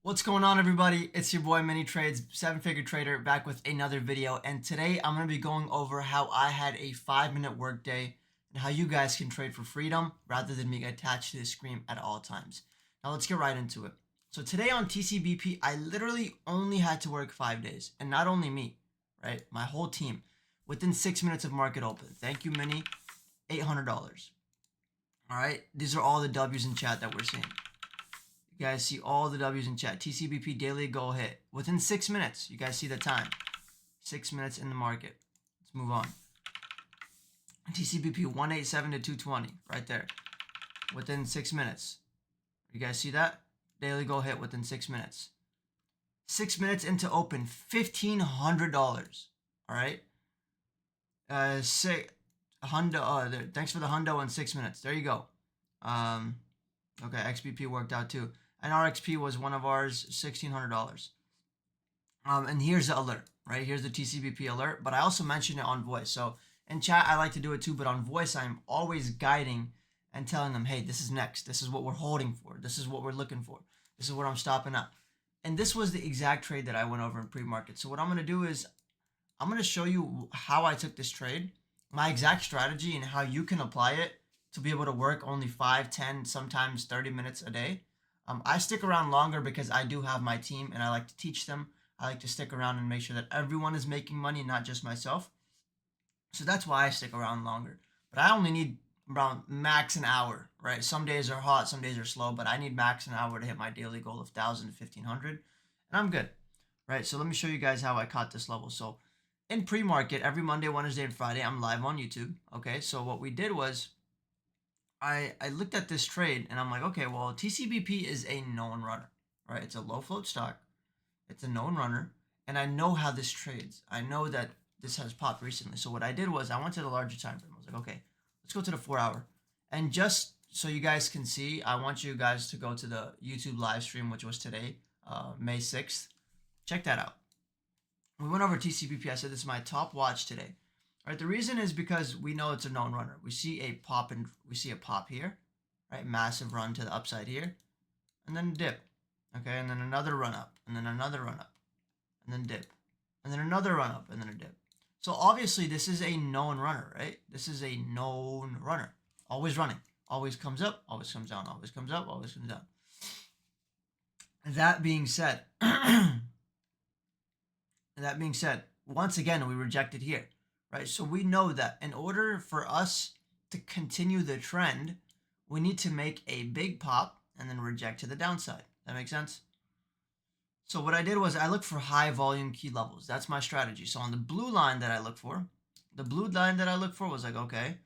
What's going on, everybody? It's your boy Mini Trades, Seven Figure Trader, back with another video. And today I'm going to be going over how I had a 5-minute workday and how you guys can trade for freedom rather than being attached to the screen at all times. Now let's get right into it. So today on TCBP, I literally only had to work 5 days, and not only me, right? My whole team within 6 minutes of market open. Thank you, Mini. $800. All right, these are all the W's in chat that we're seeing. You guys see all the W's in chat. TCBP daily goal hit within 6 minutes. You guys see the time. 6 minutes in the market. Let's move on. TCBP 187 to 220 right there. Within 6 minutes. You guys see that? Daily goal hit within 6 minutes. 6 minutes into open, $1,500. All right. Thanks for the hundo in 6 minutes. There you go. Okay, XBP worked out too. And RXP was one of ours, $1,600. And here's the alert, right? Here's the TCBP alert, but I also mentioned it on voice. So in chat, I like to do it too, but on voice, I'm always guiding and telling them, hey, this is next. This is what we're holding for. This is what we're looking for. This is what I'm stopping at. And this was the exact trade that I went over in pre-market. So what I'm going to do is I'm going to show you how I took this trade, my exact strategy, and how you can apply it to be able to work only 5, 10, sometimes 30 minutes a day. I stick around longer because I do have my team and I like to teach them. I like to stick around and make sure that everyone is making money, not just myself. So that's why I stick around longer. But I only need around max an hour, right? Some days are hot, some days are slow, but I need max an hour to hit my daily goal of 1,000 to 1,500, and I'm good, right? So let me show you guys how I caught this level. So in pre-market, every Monday, Wednesday, and Friday, I'm live on YouTube, okay? So what we did was I looked at this trade and I'm like, okay, well, TCBP is a known runner, right? It's a low float stock. It's a known runner. And I know how this trades. I know that this has popped recently. So what I did was I went to the larger time frame. I was like, okay, let's go to the 4-hour. And just so you guys can see, I want you guys to go to the YouTube live stream, which was today, May 6th. Check that out. We went over TCBP. I said this is my top watch today. Right, the reason is because we know it's a known runner. We see a pop here, right? Massive run to the upside here, and then dip, okay, and then another run up, and then another run up, and then dip, and then another run up, and then a dip. So obviously this is a known runner, right? This is a known runner, always running, always comes up, always comes down, always comes up, always comes down. That being said, once again we rejected here. Right, so we know that in order for us to continue the trend, we need to make a big pop and then reject to the downside. That makes sense? So what I did was I looked for high volume key levels. That's my strategy. So on the blue line that I look for, was like, okay,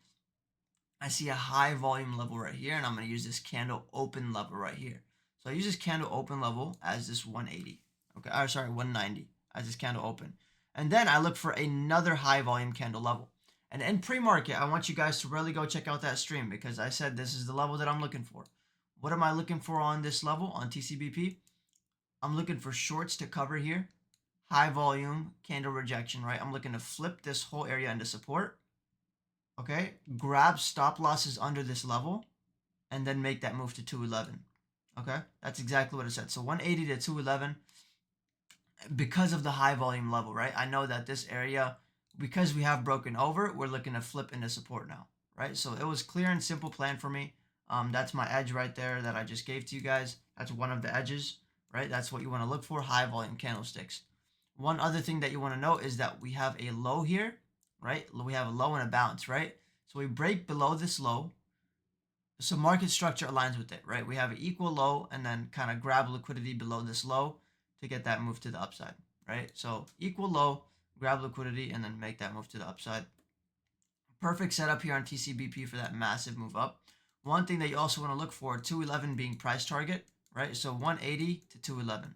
I see a high volume level right here, and I'm going to use this candle open level right here. So I use this candle open level as this 180. Okay, or sorry, 190 as this candle open. And then I look for another high volume candle level. And in pre-market, I want you guys to really go check out that stream because I said this is the level that I'm looking for. What am I looking for on this level on TCBP? I'm looking for shorts to cover here. High volume candle rejection, right? I'm looking to flip this whole area into support. Okay, grab stop losses under this level and then make that move to 211. Okay, that's exactly what it said. So 180 to 211. Because of the high volume level, right? I know that this area, because we have broken over, we're looking to flip into support now, right? So it was clear and simple plan for me. That's my edge right there that I just gave to you guys. That's one of the edges, right? That's what you want to look for, high volume candlesticks. One other thing that you want to know is that we have a low here, right? We have a low and a bounce, right? So we break below this low. So market structure aligns with it, right? We have an equal low and then kind of grab liquidity below this low to get that move to the upside, right? So equal low, grab liquidity, and then make that move to the upside. Perfect setup here on TCBP for that massive move up. One thing that you also want to look for, 211 being price target, right? So 180 to 211.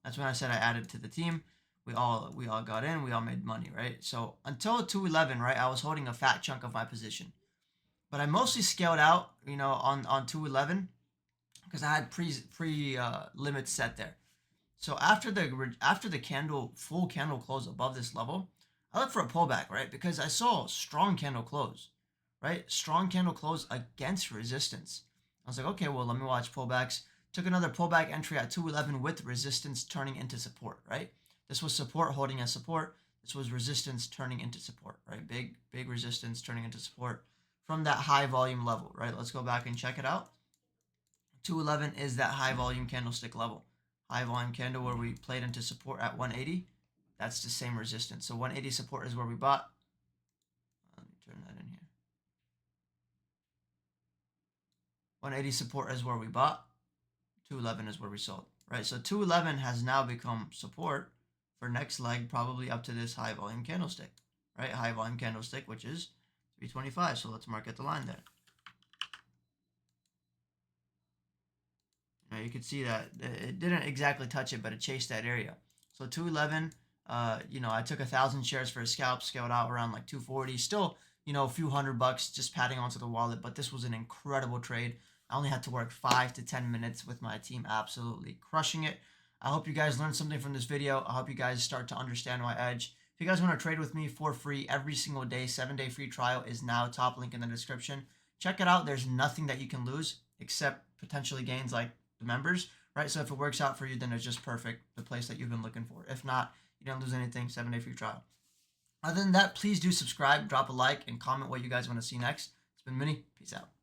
That's when I said I added to the team. We all got in, we all made money, right? So until 211, right, I was holding a fat chunk of my position. But I mostly scaled out, on 211 because I had pre limits set there. So after the full candle close above this level, I look for a pullback, right? Because I saw strong candle close, right? Strong candle close against resistance. I was like, okay, well, let me watch pullbacks. took another pullback entry at 211 with resistance turning into support, right? This was support holding as support. This was resistance turning into support, right? Big resistance turning into support from that high volume level, right? Let's go back and check it out. 211 is that high volume candlestick level. High volume candle where we played into support at 180. That's the same resistance. So 180 support is where we bought. Let me turn that in here. 180 support is where we bought. 211 is where we sold, right? So 211 has now become support for next leg, probably up to this high volume candlestick, right? High volume candlestick, which is 325. So let's mark at the line there. Now you can see that it didn't exactly touch it, but it chased that area. So 211, I took 1,000 shares for a scalp, scaled out around like 240. Still, a few $100 just padding onto the wallet, but this was an incredible trade. I only had to work 5 to 10 minutes with my team, absolutely crushing it. I hope you guys learned something from this video. I hope you guys start to understand my edge. If you guys want to trade with me for free every single day, 7-day free trial is now top link in the description. Check it out. There's nothing that you can lose except potentially gains like the members, right? So if it works out for you, then it's just perfect, the place that you've been looking for. If not, you don't lose anything, 7-day free trial. Other than that, please do subscribe, drop a like, and comment what you guys want to see next. It's been Mini. Peace out.